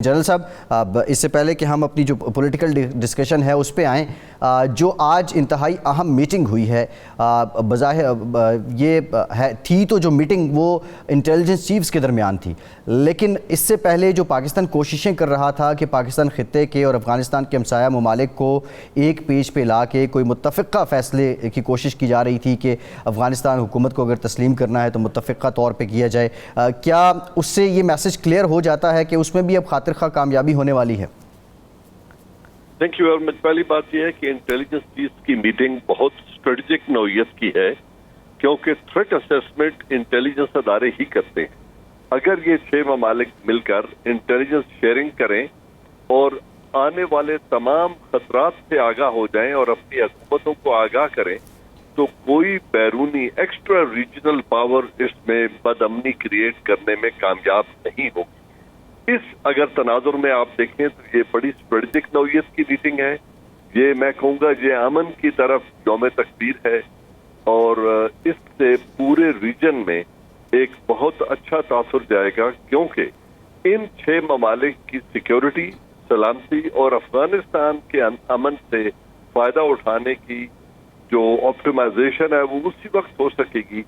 General صاحب، اس سے پہلے کہ ہم اپنی جو پولیٹیکل ڈسکشن ہے اس پہ آئیں، جو آج انتہائی اہم میٹنگ ہوئی ہے، بظاہر یہ تھی تو جو میٹنگ وہ انٹیلیجنس چیفز کے درمیان تھی، لیکن اس سے پہلے جو پاکستان کوششیں کر رہا تھا کہ پاکستان خطے کے اور افغانستان کے ہمسایہ ممالک کو ایک پیج پہ لا کے کوئی متفقہ فیصلے کی کوشش کی جا رہی تھی کہ افغانستان حکومت کو اگر تسلیم کرنا ہے تو متفقہ طور پہ کیا جائے، کیا اس سے یہ میسج کلیئر ہو جاتا ہے کہ اس میں بھی اب خاطر خواہ کامیابی ہونے والی ہے؟ Thank you very much. پہلی بات یہ ہے کہ انٹیلیجنس چیفز کی میٹنگ بہت اسٹریٹجک نوعیت کی ہے، کیونکہ تھریٹ اسیسمنٹ انٹیلیجنس ادارے ہی کرتے ہیں۔ اگر یہ 6 ممالک مل کر انٹیلیجنس شیئرنگ کریں اور آنے والے تمام خطرات سے آگاہ ہو جائیں اور اپنی حکومتوں کو آگاہ کریں تو کوئی بیرونی ایکسٹرا ریجنل پاور اس میں بد امنی کریٹ کرنے میں کامیاب نہیں ہوگی۔ اس اگر تناظر میں آپ دیکھیں تو یہ بڑی اسٹریٹجک نوعیت کی میٹنگ ہے، یہ میں کہوں گا یہ امن کی طرف یوم تکبیر ہے، اور اس سے پورے ریجن میں ایک بہت اچھا تاثر جائے گا، کیونکہ ان 6 ممالک کی سیکیورٹی، سلامتی اور افغانستان کے امن سے فائدہ اٹھانے کی جو آپٹیمائزیشن ہے وہ اسی وقت ہو سکے گی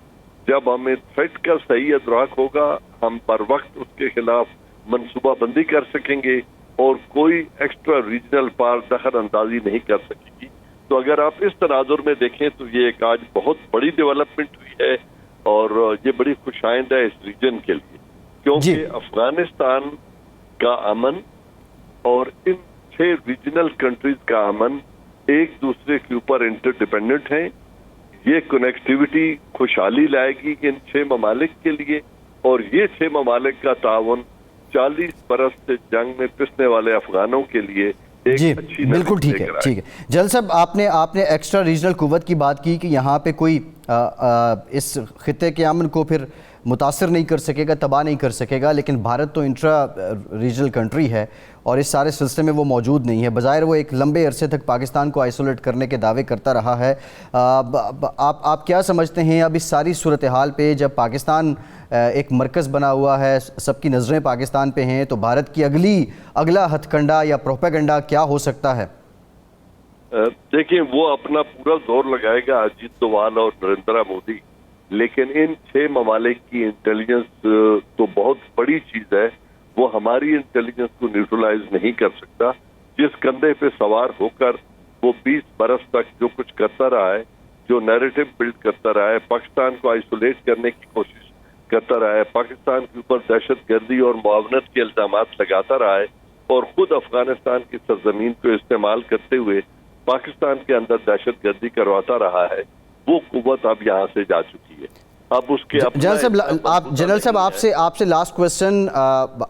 جب ہمیں تھریٹ کا صحیح ادراک ہوگا، ہم پر وقت اس کے خلاف منصوبہ بندی کر سکیں گے اور کوئی ایکسٹرا ریجنل پار دخل اندازی نہیں کر سکے گی۔ تو اگر آپ اس تناظر میں دیکھیں تو یہ ایک آج بہت بڑی ڈیولپمنٹ ہوئی ہے اور یہ بڑی خوشائند ہے اس ریجن کے لیے، کیونکہ افغانستان کا امن اور ان 6 ریجنل کنٹریز کا امن ایک دوسرے کے اوپر انٹر ڈیپینڈنٹ ہیں۔ یہ کنیکٹیوٹی خوشحالی لائے گی ان 6 ممالک کے لیے، اور یہ 6 ممالک کا تعاون 40 برس سے جنگ میں پسنے والے افغانوں کے لیے جی بالکل ٹھیک ہے۔ جنرل صاحب، آپ نے ایکسٹرا ریجنل قوت کی بات کی کہ یہاں پہ کوئی اس خطے کے امن کو پھر متاثر نہیں کر سکے گا، تباہ نہیں کر سکے گا، لیکن بھارت تو انٹرا ریجنل کنٹری ہے اور اس سارے سلسلے میں وہ موجود نہیں ہے۔ بظاہر وہ ایک لمبے عرصے تک پاکستان کو آئسولیٹ کرنے کے دعوے کرتا رہا ہے۔ آپ کیا سمجھتے ہیں اب اس ساری صورتحال پہ، جب پاکستان ایک مرکز بنا ہوا ہے، سب کی نظریں پاکستان پہ ہیں، تو بھارت کی اگلا ہتھ کنڈا یا پروپیگنڈا کیا ہو سکتا ہے؟ دیکھیں، وہ اپنا پورا زور لگائے گا اجیت دوال اور نریندر مودی، لیکن ان 6 ممالک کی انٹیلیجنس تو بہت بڑی چیز ہے، وہ ہماری انٹیلیجنس کو نیوٹرلائز نہیں کر سکتا۔ جس کندھے پہ سوار ہو کر وہ 20 برس تک جو کچھ کرتا رہا ہے، جو نیریٹو بلڈ کرتا رہا ہے، پاکستان کو آئسولیٹ کرنے کی کوشش کرتا رہا ہے، پاکستان کے اوپر دہشت گردی اور معاونت کے الزامات لگاتا رہا ہے، اور خود افغانستان کی سرزمین کو استعمال کرتے ہوئے پاکستان کے اندر دہشت گردی کرواتا رہا ہے، وہ قوت اب یہاں سے جا چکی ہے۔ اب اس کے جنرل صاحب آپ سے لاسٹ کوسچن،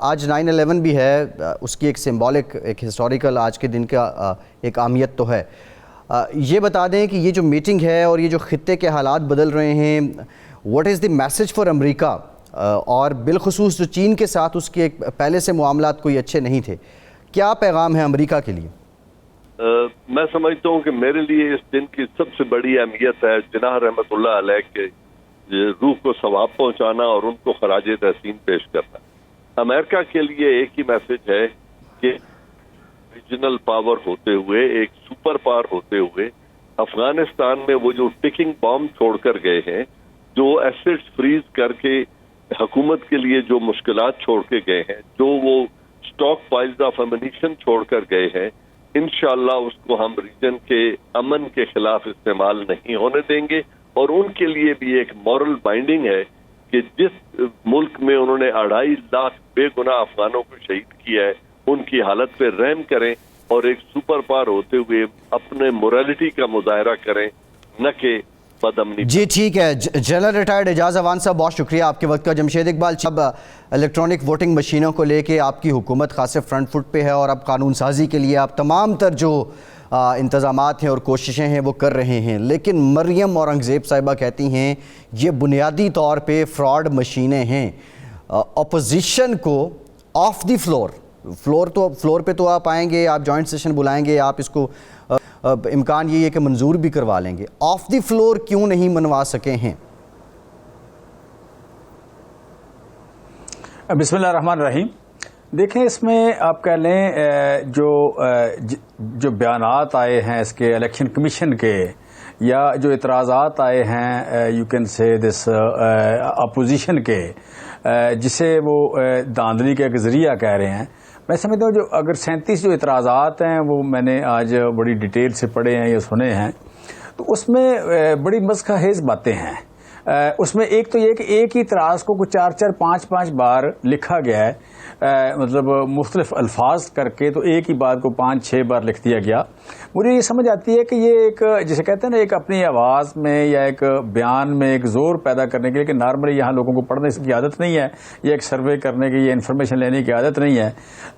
آج 9/11 بھی ہے، اس کی ایک سمبولک، ایک ہسٹوریکل آج کے دن کا ایک اہمیت تو ہے۔ یہ بتا دیں کہ یہ جو میٹنگ ہے اور یہ جو خطے کے حالات بدل رہے ہیں، what is the message for America, اور بالخصوص جو چین کے ساتھ اس کے پہلے سے معاملات کوئی اچھے نہیں تھے، کیا پیغام ہے امریکہ کے لیے؟ میں سمجھتا ہوں کہ میرے لیے اس دن کی سب سے بڑی اہمیت ہے جناح رحمت اللہ علیہ کے روح کو ثواب پہنچانا اور ان کو خراج تحسین پیش کرنا۔ امریکہ کے لیے ایک ہی میسج ہے کہ ریجنل پاور ہوتے ہوئے، ایک سپر پاور ہوتے ہوئے، افغانستان میں وہ جو ٹکنگ بام چھوڑ کر گئے ہیں، جو ایسٹس فریز کر کے حکومت کے لیے جو مشکلات چھوڑ کے گئے ہیں، جو وہ سٹاک پائلز آف امونیشن چھوڑ کر گئے ہیں، انشاءاللہ اس کو ہم ریجن کے امن کے خلاف استعمال نہیں ہونے دیں گے، اور ان کے لیے بھی ایک مورل بائنڈنگ ہے کہ جس ملک میں انہوں نے 2.5 لاکھ بے گناہ افغانوں کو شہید کیا ہے، ان کی حالت پہ رحم کریں اور ایک سپر پاور ہوتے ہوئے اپنے موریلٹی کا مظاہرہ کریں، نہ کہ بد امنی۔ جی ٹھیک ہے، جنرل ریٹائرڈ اعجاز اعوان صاحب، بہت شکریہ آپ کے وقت کا۔ جمشید اقبال، اب الیکٹرانک ووٹنگ مشینوں کو لے کے آپ کی حکومت خاصے فرنٹ فٹ پہ ہے، اور اب قانون سازی کے لیے آپ تمام تر جو انتظامات ہیں اور کوششیں ہیں وہ کر رہے ہیں، لیکن مریم اورنگزیب صاحبہ کہتی ہیں یہ بنیادی طور پہ فراڈ مشینیں ہیں۔ اپوزیشن کو آف دی فلور پہ تو آپ آئیں گے، آپ جوائنٹ سیشن بلائیں گے، آپ اس کو امکان یہ ہے کہ منظور بھی کروا لیں گے، آف دی فلور کیوں نہیں منوا سکے ہیں؟ بسم اللہ الرحمن الرحیم۔ دیکھیں اس میں آپ کہہ لیں جو بیانات آئے ہیں اس کے الیکشن کمیشن کے یا جو اعتراضات آئے ہیں you can say this opposition کے جسے وہ دھاندلی کا ایک ذریعہ کہہ رہے ہیں، میں سمجھتا ہوں جو اگر 37 جو اعتراضات ہیں وہ میں نے آج بڑی ڈیٹیل سے پڑھے ہیں یا سنے ہیں، تو اس میں بڑی مضحکہ خیز باتیں ہیں۔ اس میں ایک تو یہ کہ ایک ہی اعتراض کو 4 5 بار لکھا گیا ہے، مطلب مختلف الفاظ کر کے، تو ایک ہی بات کو 5 6 بار لکھ دیا گیا۔ مجھے یہ سمجھ آتی ہے کہ یہ ایک جسے کہتے ہیں نا ایک اپنی آواز میں یا ایک بیان میں ایک زور پیدا کرنے کے لیے، کہ نارملی یہاں لوگوں کو پڑھنے کی عادت نہیں ہے یا ایک سروے کرنے کی یا انفارمیشن لینے کی عادت نہیں ہے،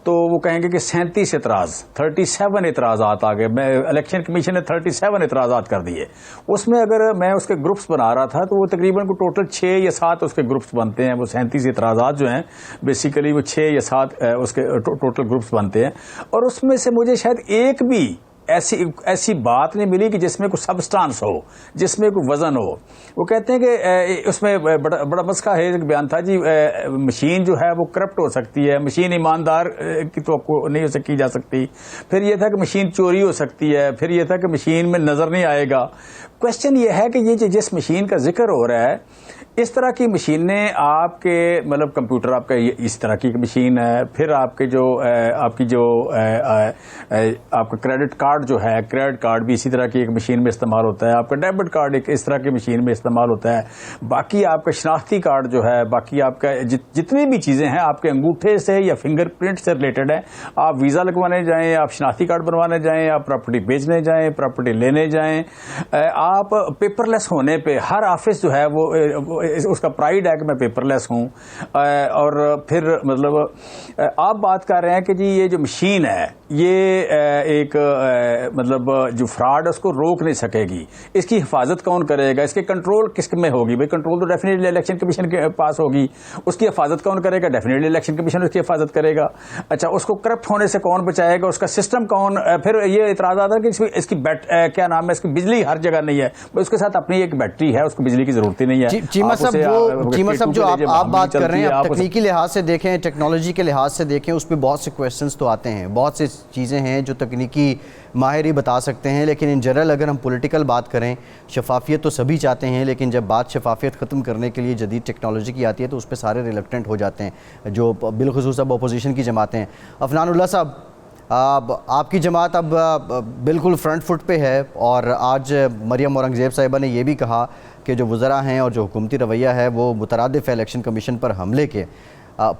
تو وہ کہیں گے کہ 37 اعتراض 37 اعتراضات آ گئے، میں الیکشن کمیشن نے 37 اعتراضات کر دیے۔ اس میں اگر میں اس کے گروپس بنا رہا تھا تو وہ تقریباً کو ٹوٹل 6 یا 7 اس کے گروپس بنتے ہیں۔ وہ 37 اعتراضات جو ہیں بیسیکلی وہ 6 یا 7 اس کے ٹوٹل گروپس بنتے ہیں، اور اس میں سے مجھے شاید ایک بھی ایسی بات نہیں ملی کہ جس میں کوئی سبسٹانس ہو، جس میں کوئی وزن ہو۔ وہ کہتے ہیں کہ اس میں بڑا مسئلہ ہے، ایک بیان تھا جی مشین جو ہے وہ کرپٹ ہو سکتی ہے، مشین ایماندار کی توقع نہیں کی جا سکتی، پھر یہ تھا کہ مشین چوری ہو سکتی ہے، پھر یہ تھا کہ مشین میں نظر نہیں آئے گا۔ کوشچن یہ ہے کہ یہ جس مشین کا ذکر ہو رہا ہے، اس طرح کی مشینیں آپ کے مطلب کمپیوٹر آپ کا اس طرح کی مشین ہے، پھر آپ کے جو آپ کا کریڈٹ کارڈ جو ہے، کریڈٹ کارڈ بھی اسی طرح کی ایک مشین میں استعمال ہوتا ہے، آپ کا ڈیبٹ کارڈ ایک اس طرح کی مشین میں استعمال ہوتا ہے، باقی آپ کا شناختی کارڈ جو ہے، باقی آپ کا جتنی بھی چیزیں ہیں آپ کے انگوٹھے سے یا فنگر پرنٹ سے ریلیٹڈ ہیں۔ آپ ویزا لگوانے جائیں، آپ شناختی کارڈ بنوانے جائیں، آپ پراپرٹی بیچنے جائیں، پراپرٹی لینے جائیں، آپ پیپر لیس ہونے پہ ہر آفس جو ہے وہ اس کا پرائیڈ ہے کہ میں پیپر لیس ہوں۔ اور پھر مطلب آپ بات کر رہے ہیں کہ جی یہ جو مشین ہے یہ ایک مطلب جو فراڈ ہے اس کو روک نہیں سکے گی، اس کی حفاظت کون کرے گا، اس کے کنٹرول کس میں ہوگی؟ بھائی کنٹرول تو ڈیفینیٹلی الیکشن کمیشن کے پاس ہوگی، اس کی حفاظت کون کرے گا؟ ڈیفینیٹلی الیکشن کمیشن اس کی حفاظت کرے گا۔ اچھا اس کو کرپٹ ہونے سے کون بچائے گا؟ اس کا سسٹم کون؟ پھر یہ اعتراض آتا ہے کہ اس کی کیا نام ہے، اس کی بجلی ہر جگہ نہیں ہے، اس کے ساتھ اپنی ایک بیٹری ہے، اس کو بجلی کی ضرورت ہی نہیں ہے۔ چیمہ صاحب جو آپ بات کر رہے ہیں، آپ تکنیکی لحاظ سے دیکھیں، ٹیکنالوجی کے لحاظ سے دیکھیں، اس پہ بہت سے کویسچنز تو آتے ہیں، بہت سی چیزیں ہیں جو تکنیکی ماہر ہی بتا سکتے ہیں، لیکن ان جنرل اگر ہم پولیٹیکل بات کریں، شفافیت تو سبھی چاہتے ہیں، لیکن جب بات شفافیت ختم کرنے کے لیے جدید ٹیکنالوجی کی آتی ہے تو اس پہ سارے ریلیکٹنٹ ہو جاتے ہیں، جو بالخصوص اب اپوزیشن کی جماعتیں ہیں۔ عفنان اللہ صاحب، آپ کی جماعت اب بالکل فرنٹ فٹ پہ ہے، اور آج مریم اورنگزیب صاحبہ نے یہ بھی کہا کہ جو وزراء ہیں اور جو حکومتی رویہ ہے وہ مترادف ہے الیکشن کمیشن پر حملے کے۔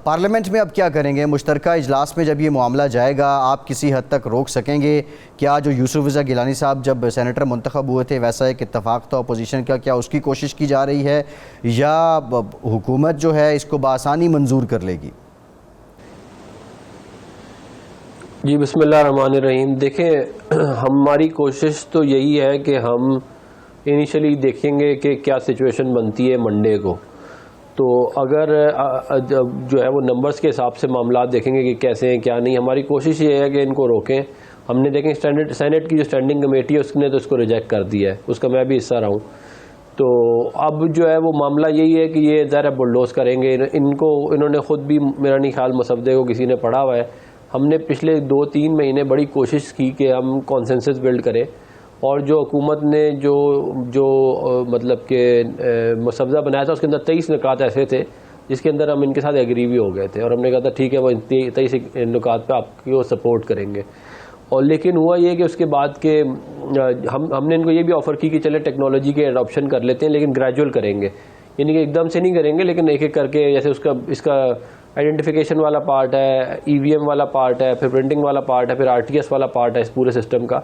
پارلیمنٹ میں اب کیا کریں گے؟ مشترکہ اجلاس میں جب یہ معاملہ جائے گا آپ کسی حد تک روک سکیں گے؟ کیا جو یوسف رضا گیلانی صاحب جب سینیٹر منتخب ہوئے تھے ویسا ایک اتفاق تھا اپوزیشن کا، کیا اس کی کوشش کی جا رہی ہے یا حکومت جو ہے اس کو بآسانی منظور کر لے گی؟ جی بسم اللہ الرحمن الرحیم۔ دیکھیں ہماری کوشش تو یہی ہے کہ ہم انیشلی دیکھیں گے کہ کیا سچویشن بنتی ہے منڈے کو، تو اگر جو ہے وہ نمبرز کے حساب سے معاملات دیکھیں گے کہ کیسے ہیں کیا نہیں۔ ہماری کوشش یہ ہے کہ ان کو روکیں۔ ہم نے دیکھیں سینٹ کی جو اسٹینڈنگ کمیٹی ہے اس نے تو اس کو ریجیکٹ کر دیا ہے، اس کا میں بھی حصہ رہا ہوں۔ تو اب جو ہے وہ معاملہ یہی ہے کہ یہ ظاہر بلڈوز کریں گے انہوں نے خود بھی میرا نہیں خیال مسودے کو کسی نے پڑھا ہوا ہے۔ ہم نے پچھلے 2-3 مہینے بڑی کوشش کی کہ ہم کانسنسس بلڈ کریں، اور جو حکومت نے جو مطلب کہ مسودہ بنایا تھا اس کے اندر 23 نکات ایسے تھے جس کے اندر ہم ان کے ساتھ ایگری بھی ہو گئے تھے، اور ہم نے کہا تھا ٹھیک ہے وہ 23 نکات پہ آپ کو سپورٹ کریں گے۔ اور لیکن ہوا یہ کہ اس کے بعد کہ ہم نے ان کو یہ بھی آفر کی کہ چلے ٹیکنالوجی کے اڈاپشن کر لیتے ہیں، لیکن گریجول کریں گے، یعنی کہ ایک دم سے نہیں کریں گے، لیکن ایک ایک کر کے، جیسے اس کا آئیڈینٹیفیکیشن والا پارٹ ہے، ای وی ایم والا پارٹ ہے، پھر پرنٹنگ والا پارٹ ہے، پھر آر ٹی ایس والا پارٹ ہے اس پورے سسٹم کا۔